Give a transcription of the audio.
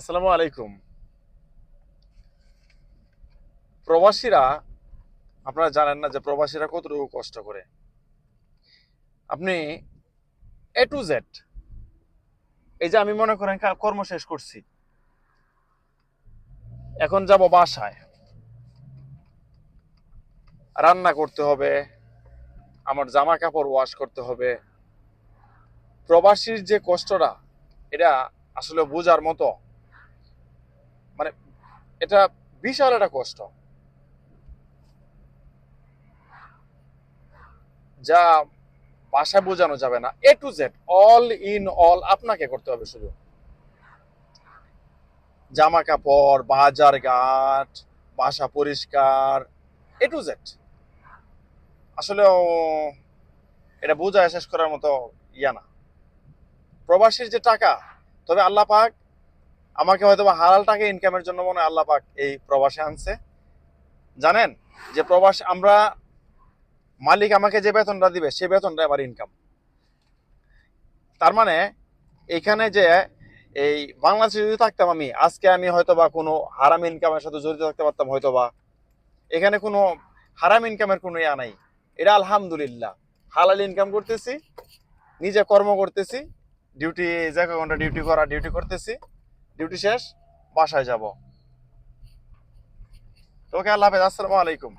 আসসালামু আলাইকুম। প্রবাসীরা, আপনারা জানেন না যে প্রবাসীরা কতটুকু কষ্ট করে। আপনি এ টু জেড, এই যে আমি মনে করেন কর্ম শেষ করছি, এখন যাব বাসায়, রান্না করতে হবে, আমার জামা কাপড় ওয়াশ করতে হবে। প্রবাসীর যে কষ্টটা, এটা আসলে বোঝার মতো, মানে এটা বিশাল একটা কষ্ট, যা ভাষায় বোঝানো যাবে না। A to Z, all in all আপনাকে করতে হবে। শুধু জামা কাপড়, বাজার ঘাট, বাসা পরিষ্কার, এ টু জেড। আসলে এটা বোঝায় শেষ করার মতো ইয়া না। প্রবাসীর যে টাকা, তবে আল্লাহ পাক আমাকে হয়তো বা হালাল টাকা ইনকামের জন্য মনে হয় আল্লাহ পাক এই প্রবাসে আনছে। জানেন যে প্রবাস আমরা, মালিক আমাকে যে বেতনটা দিবে সে বেতনটা আমার ইনকাম। তার মানে এখানে যে এই বাংলাদেশে যদি থাকতাম আমি, আজকে আমি হয়তো বা কোনো হারাম ইনকামের সাথে জড়িত থাকতে পারতাম হয়তো বা। এখানে কোনো হারাম ইনকামের কোনো ইয়া নাই। এটা আলহামদুলিল্লাহ হালাল ইনকাম করতেছি, নিজে কর্ম করতেছি, ডিউটি যে ঘন্টা ডিউটি করা ডিউটি করতেছি, ডিউটি শেষ বাসায় যাব। তো ওকে, আল্লাহ হাফেজ, আসসালামু আলাইকুম।